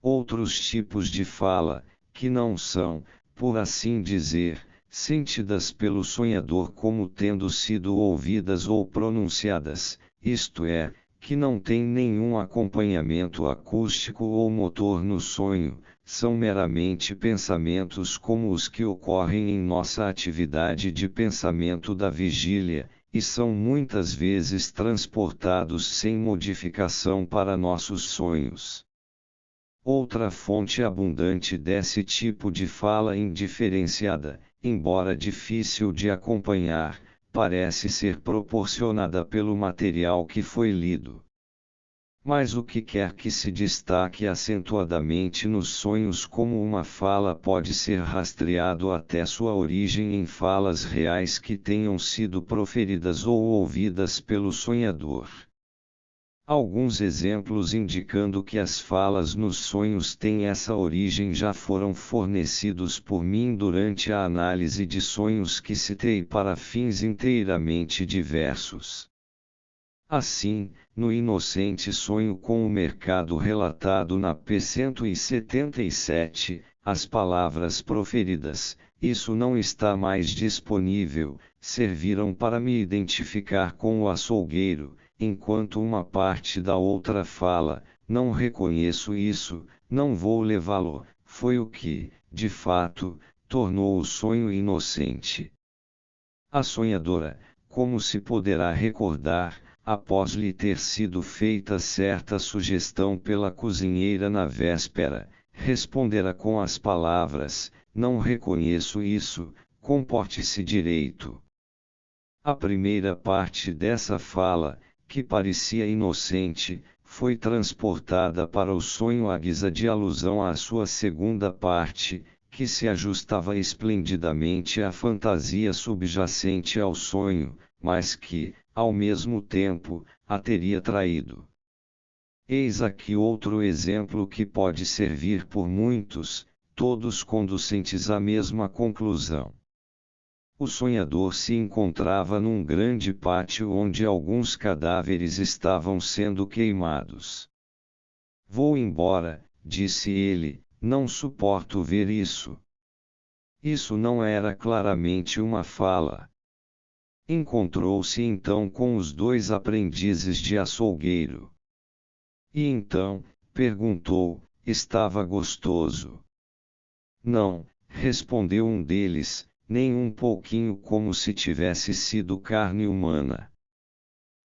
Outros tipos de fala, que não são, por assim dizer, sentidas pelo sonhador como tendo sido ouvidas ou pronunciadas, isto é, que não têm nenhum acompanhamento acústico ou motor no sonho, são meramente pensamentos como os que ocorrem em nossa atividade de pensamento da vigília, e são muitas vezes transportados sem modificação para nossos sonhos. Outra fonte abundante desse tipo de fala indiferenciada, embora difícil de acompanhar, parece ser proporcionada pelo material que foi lido. Mas o que quer que se destaque acentuadamente nos sonhos como uma fala pode ser rastreado até sua origem em falas reais que tenham sido proferidas ou ouvidas pelo sonhador. Alguns exemplos indicando que as falas nos sonhos têm essa origem já foram fornecidos por mim durante a análise de sonhos que citei para fins inteiramente diversos. Assim, no inocente sonho com o mercado relatado na P177, as palavras proferidas, "Isso não está mais disponível", serviram para me identificar com o açougueiro, enquanto uma parte da outra fala, "Não reconheço isso, não vou levá-lo", foi o que, de fato, tornou o sonho inocente. A sonhadora, como se poderá recordar, após lhe ter sido feita certa sugestão pela cozinheira na véspera, respondera com as palavras, "Não reconheço isso, comporte-se direito". A primeira parte dessa fala, que parecia inocente, foi transportada para o sonho à guisa de alusão à sua segunda parte, que se ajustava esplendidamente à fantasia subjacente ao sonho, mas que, ao mesmo tempo, a teria traído. Eis aqui outro exemplo que pode servir por muitos, todos conducentes à mesma conclusão. O sonhador se encontrava num grande pátio onde alguns cadáveres estavam sendo queimados. "Vou embora", disse ele, "não suporto ver isso". Isso não era claramente uma fala. Encontrou-se então com os 2 aprendizes de açougueiro. E então, perguntou, "Estava gostoso?". "Não", respondeu um deles, "nem um pouquinho, como se tivesse sido carne humana".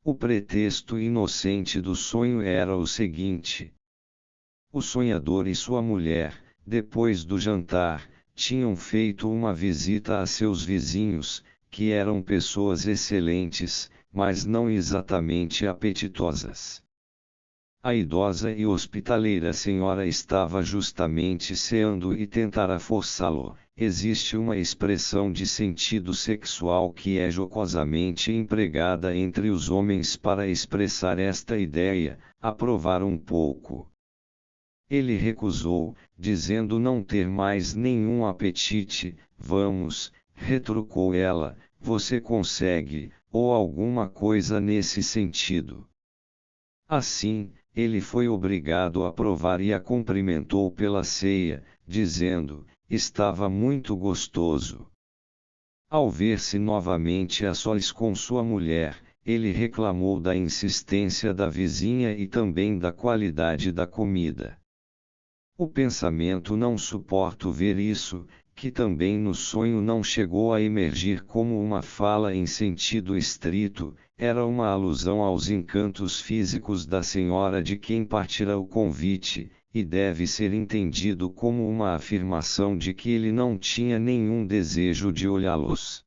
O pretexto inocente do sonho era o seguinte: o sonhador e sua mulher, depois do jantar, tinham feito uma visita a seus vizinhos, que eram pessoas excelentes, mas não exatamente apetitosas. A idosa e hospitaleira senhora estava justamente ceando e tentara forçá-lo. Existe uma expressão de sentido sexual que é jocosamente empregada entre os homens para expressar esta ideia: aprovar um pouco. Ele recusou, dizendo não ter mais nenhum apetite. Vamos, retrucou ela, você consegue, ou alguma coisa nesse sentido. Assim, ele foi obrigado a provar e a cumprimentou pela ceia, dizendo: estava muito gostoso. Ao ver-se novamente a sós com sua mulher, ele reclamou da insistência da vizinha e também da qualidade da comida. O pensamento não suporto ver isso, que também no sonho não chegou a emergir como uma fala em sentido estrito, era uma alusão aos encantos físicos da senhora de quem partira o convite, e deve ser entendido como uma afirmação de que ele não tinha nenhum desejo de olhá-los.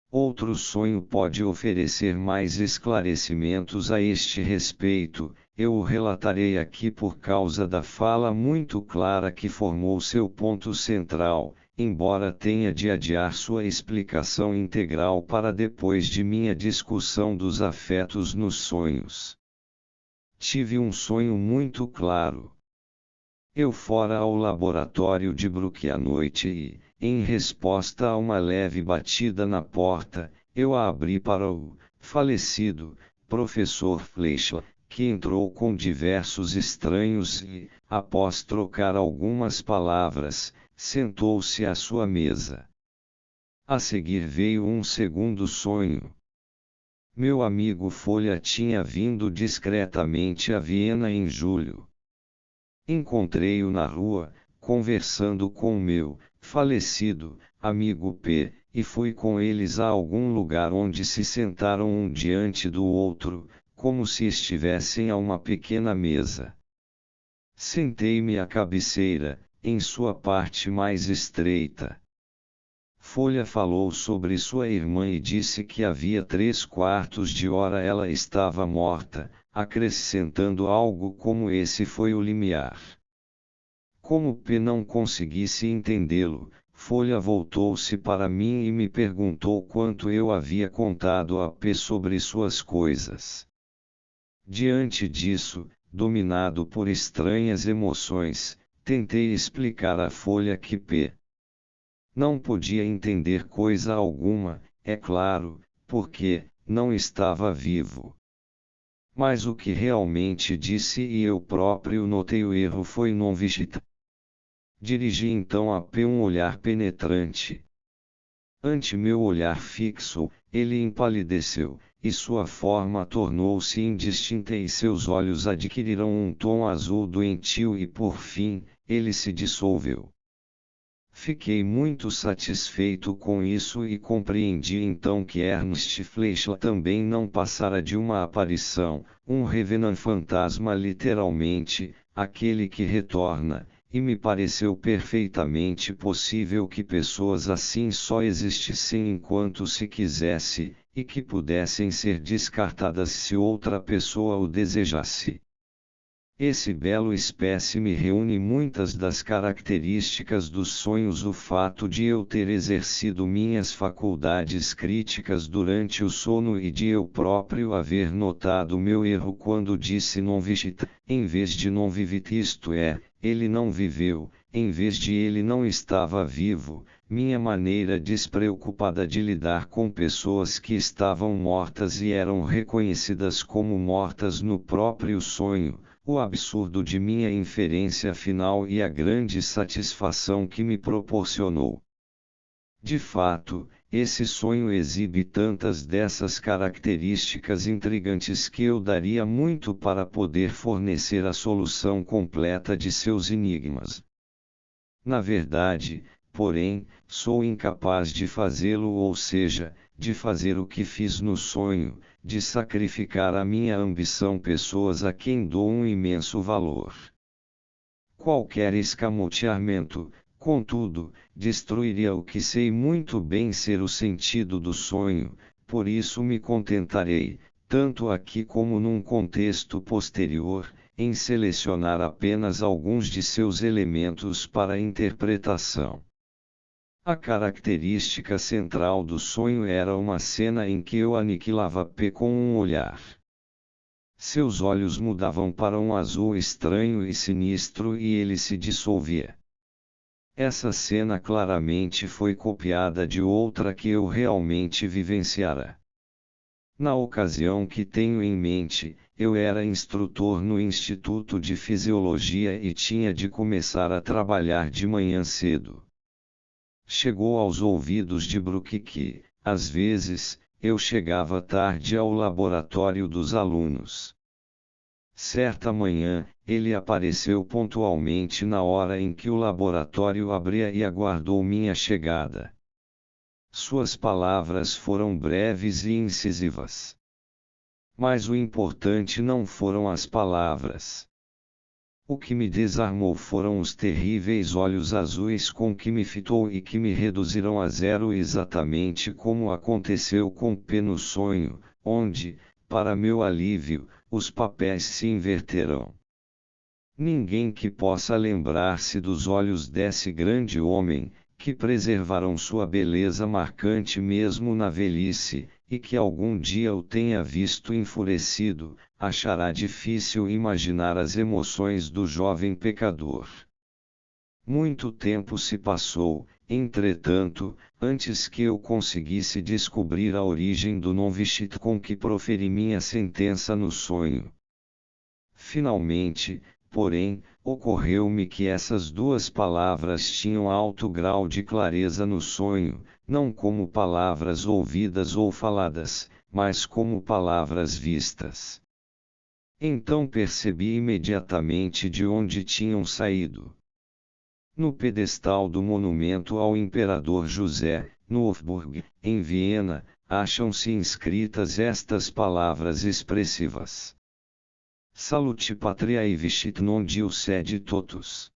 Outro sonho pode oferecer mais esclarecimentos a este respeito, eu o relatarei aqui por causa da fala muito clara que formou seu ponto central, embora tenha de adiar sua explicação integral para depois de minha discussão dos afetos nos sonhos. Tive um sonho muito claro. Eu fora ao laboratório de Brooke à noite e, em resposta a uma leve batida na porta, eu a abri para o falecido professor Fleischmann, que entrou com diversos estranhos e, após trocar algumas palavras, sentou-se à sua mesa. A seguir veio um segundo sonho. Meu amigo Folha tinha vindo discretamente a Viena em julho. Encontrei-o na rua, conversando com o meu falecido amigo P, e fui com eles a algum lugar onde se sentaram um diante do outro, como se estivessem a uma pequena mesa. Sentei-me à cabeceira, em sua parte mais estreita. Folha falou sobre sua irmã e disse que havia 3/4 de hora ela estava morta, acrescentando algo como esse foi o limiar. Como P não conseguisse entendê-lo, Folha voltou-se para mim e me perguntou quanto eu havia contado a P sobre suas coisas. Diante disso, dominado por estranhas emoções, tentei explicar à Folha que P não podia entender coisa alguma, é claro, porque não estava vivo. Mas o que realmente disse e eu próprio notei o erro foi non vigita. Dirigi então a P um olhar penetrante. Ante meu olhar fixo, ele empalideceu, e sua forma tornou-se indistinta e seus olhos adquiriram um tom azul doentio e por fim, ele se dissolveu. Fiquei muito satisfeito com isso e compreendi então que Ernst Fleischmann também não passara de uma aparição, um revenant fantasma literalmente, aquele que retorna, e me pareceu perfeitamente possível que pessoas assim só existissem enquanto se quisesse, e que pudessem ser descartadas se outra pessoa o desejasse. Esse belo espécime reúne muitas das características dos sonhos, o fato de eu ter exercido minhas faculdades críticas durante o sono e de eu próprio haver notado meu erro quando disse non vigit, em vez de non vivit, isto é, ele não viveu, em vez de ele não estava vivo, minha maneira despreocupada de lidar com pessoas que estavam mortas e eram reconhecidas como mortas no próprio sonho, o absurdo de minha inferência final e a grande satisfação que me proporcionou. De fato, esse sonho exibe tantas dessas características intrigantes que eu daria muito para poder fornecer a solução completa de seus enigmas. Na verdade, porém, sou incapaz de fazê-lo, ou seja, de fazer o que fiz no sonho, de sacrificar a minha ambição pessoas a quem dou um imenso valor. Qualquer escamoteamento, contudo, destruiria o que sei muito bem ser o sentido do sonho, por isso me contentarei, tanto aqui como num contexto posterior, em selecionar apenas alguns de seus elementos para a interpretação. A característica central do sonho era uma cena em que eu aniquilava P com um olhar. Seus olhos mudavam para um azul estranho e sinistro e ele se dissolvia. Essa cena claramente foi copiada de outra que eu realmente vivenciara. Na ocasião que tenho em mente, eu era instrutor no Instituto de Fisiologia e tinha de começar a trabalhar de manhã cedo. Chegou aos ouvidos de Brooke que, às vezes, eu chegava tarde ao laboratório dos alunos. Certa manhã, ele apareceu pontualmente na hora em que o laboratório abria e aguardou minha chegada. Suas palavras foram breves e incisivas. Mas o importante não foram as palavras. O que me desarmou foram os terríveis olhos azuis com que me fitou e que me reduziram a zero, exatamente como aconteceu com P no sonho, onde, para meu alívio, os papéis se inverterão. Ninguém que possa lembrar-se dos olhos desse grande homem, que preservaram sua beleza marcante mesmo na velhice, e que algum dia o tenha visto enfurecido, achará difícil imaginar as emoções do jovem pecador. Muito tempo se passou, entretanto, antes que eu conseguisse descobrir a origem do non-vishit com que proferi minha sentença no sonho. Finalmente, porém, ocorreu-me que essas duas palavras tinham alto grau de clareza no sonho, não como palavras ouvidas ou faladas, mas como palavras vistas. Então percebi imediatamente de onde tinham saído. No pedestal do monumento ao imperador José, no Hofburg, em Viena, acham-se inscritas estas palavras expressivas. Salute Patriae Vishit non Deus sed totus.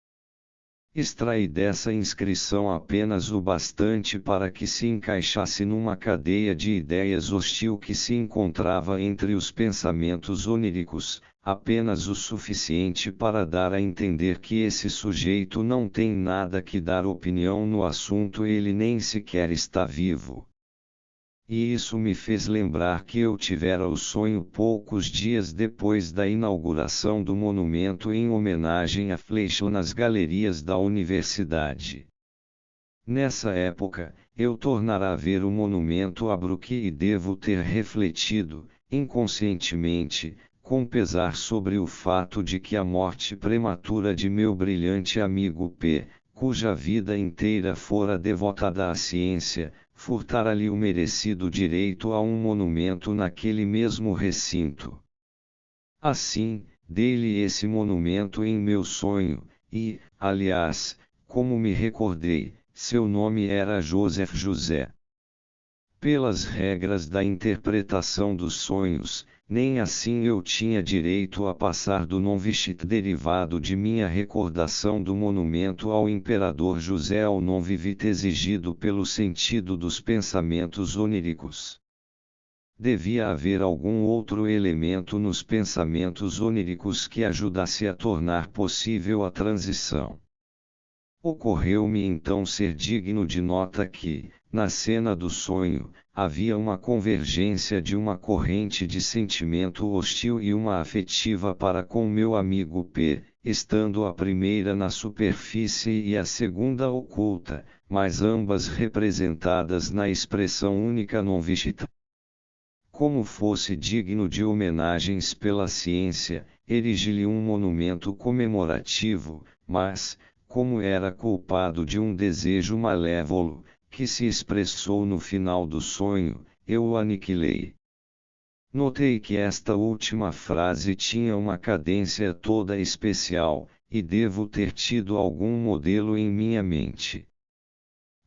Extraí dessa inscrição apenas o bastante para que se encaixasse numa cadeia de ideias hostil que se encontrava entre os pensamentos oníricos, apenas o suficiente para dar a entender que esse sujeito não tem nada que dar opinião no assunto, ele nem sequer está vivo. E isso me fez lembrar que eu tivera o sonho poucos dias depois da inauguração do monumento em homenagem a Fleischl nas galerias da universidade. Nessa época, eu tornara a ver o monumento a Brooke e devo ter refletido, inconscientemente, com pesar sobre o fato de que a morte prematura de meu brilhante amigo P., cuja vida inteira fora devotada à ciência, furtara-lhe o merecido direito a um monumento naquele mesmo recinto. Assim, dei-lhe esse monumento em meu sonho, e, aliás, como me recordei, seu nome era Joseph José. Pelas regras da interpretação dos sonhos, nem assim eu tinha direito a passar do non-vishit derivado de minha recordação do monumento ao imperador José ao non-vivit exigido pelo sentido dos pensamentos oníricos. Devia haver algum outro elemento nos pensamentos oníricos que ajudasse a tornar possível a transição. Ocorreu-me então ser digno de nota que, na cena do sonho, havia uma convergência de uma corrente de sentimento hostil e uma afetiva para com meu amigo P., estando a primeira na superfície e a segunda oculta, mas ambas representadas na expressão única non-vishita. Como fosse digno de homenagens pela ciência, erigi-lhe um monumento comemorativo, mas, como era culpado de um desejo malévolo, que se expressou no final do sonho, eu o aniquilei. Notei que esta última frase tinha uma cadência toda especial, e devo ter tido algum modelo em minha mente.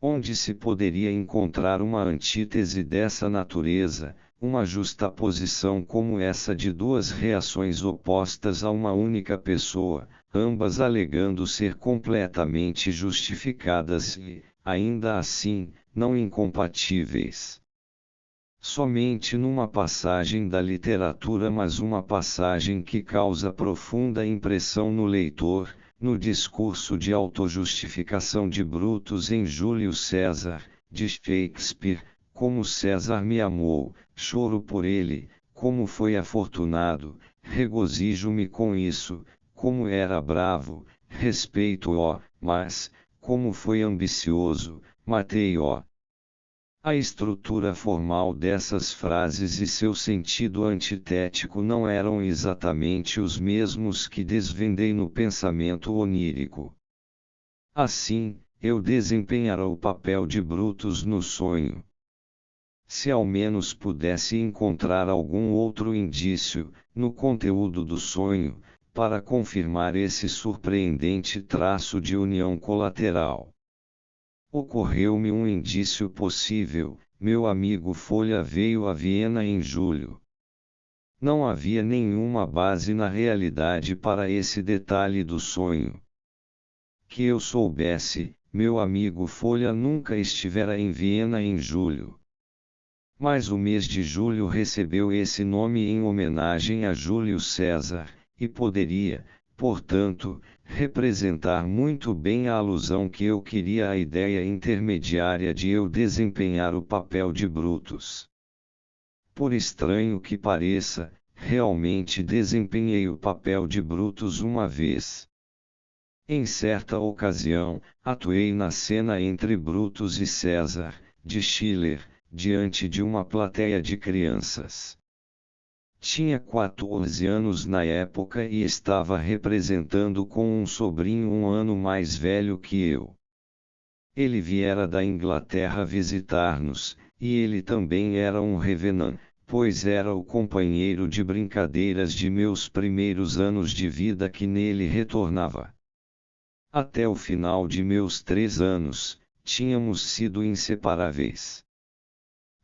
onde se poderia encontrar uma antítese dessa natureza, uma justaposição como essa de duas reações opostas a uma única pessoa, ambas alegando ser completamente justificadas e, ainda assim, não incompatíveis. Somente numa passagem da literatura, mas uma passagem que causa profunda impressão no leitor, no discurso de autojustificação de Brutus em Júlio César, de Shakespeare, como César me amou, choro por ele, como foi afortunado, regozijo-me com isso, como era bravo, respeito-o, mas, como foi ambicioso, matei-o. A estrutura formal dessas frases e seu sentido antitético não eram exatamente os mesmos que desvendei no pensamento onírico. Assim, eu desempenhara o papel de Brutus no sonho. Se ao menos pudesse encontrar algum outro indício, no conteúdo do sonho, para confirmar esse surpreendente traço de união colateral. Ocorreu-me um indício possível, meu amigo Folha veio a Viena em julho. Não havia nenhuma base na realidade para esse detalhe do sonho. Que eu soubesse, meu amigo Folha nunca estivera em Viena em julho. Mas o mês de julho recebeu esse nome em homenagem a Júlio César, e poderia, portanto, representar muito bem a alusão que eu queria à ideia intermediária de eu desempenhar o papel de Brutus. Por estranho que pareça, realmente desempenhei o papel de Brutus uma vez. Em certa ocasião, atuei na cena entre Brutus e César, de Schiller, diante de uma plateia de crianças. Tinha 14 anos na época e estava representando com um sobrinho um ano mais velho que eu. Ele viera da Inglaterra visitar-nos, e ele também era um revenant, pois era o companheiro de brincadeiras de meus primeiros anos de vida que nele retornava. Até o final de meus 3 anos, tínhamos sido inseparáveis.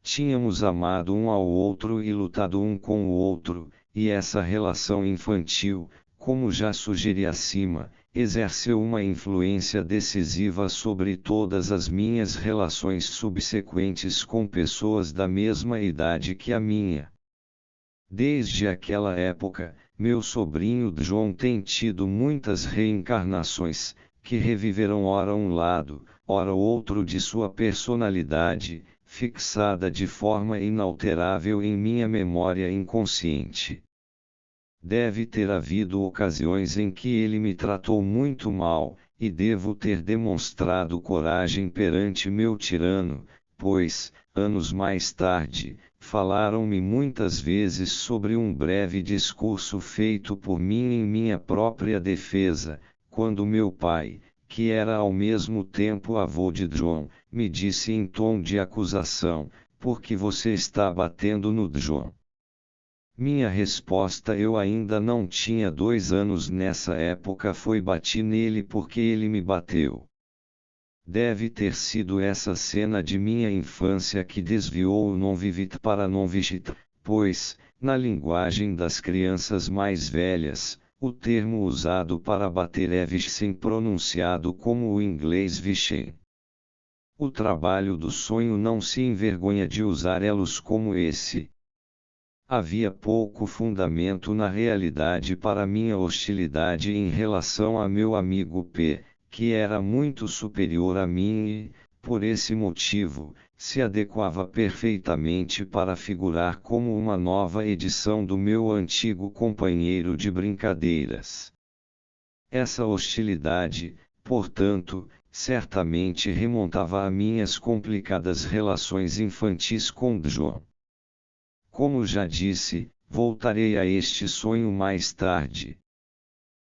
Tínhamos amado um ao outro e lutado um com o outro, e essa relação infantil, como já sugeri acima, exerceu uma influência decisiva sobre todas as minhas relações subsequentes com pessoas da mesma idade que a minha. Desde aquela época, meu sobrinho John tem tido muitas reencarnações, que reviverão ora um lado, ora outro de sua personalidade, fixada de forma inalterável em minha memória inconsciente. Deve ter havido ocasiões em que ele me tratou muito mal, e devo ter demonstrado coragem perante meu tirano, pois, anos mais tarde, falaram-me muitas vezes sobre um breve discurso feito por mim em minha própria defesa, quando meu pai, que era ao mesmo tempo avô de John, me disse em tom de acusação: por que você está batendo no John? Minha resposta: eu ainda não tinha 2 anos nessa época, foi bati nele porque ele me bateu. Deve ter sido essa cena de minha infância que desviou o non vivit para non vicit, pois, na linguagem das crianças mais velhas, o termo usado para bater é vixen, pronunciado como o inglês vichem. O trabalho do sonho não se envergonha de usar elos como esse. Havia pouco fundamento na realidade para minha hostilidade em relação a meu amigo P, que era muito superior a mim e, por esse motivo, se adequava perfeitamente para figurar como uma nova edição do meu antigo companheiro de brincadeiras. Essa hostilidade, portanto, certamente remontava a minhas complicadas relações infantis com John. Como já disse, voltarei a este sonho mais tarde.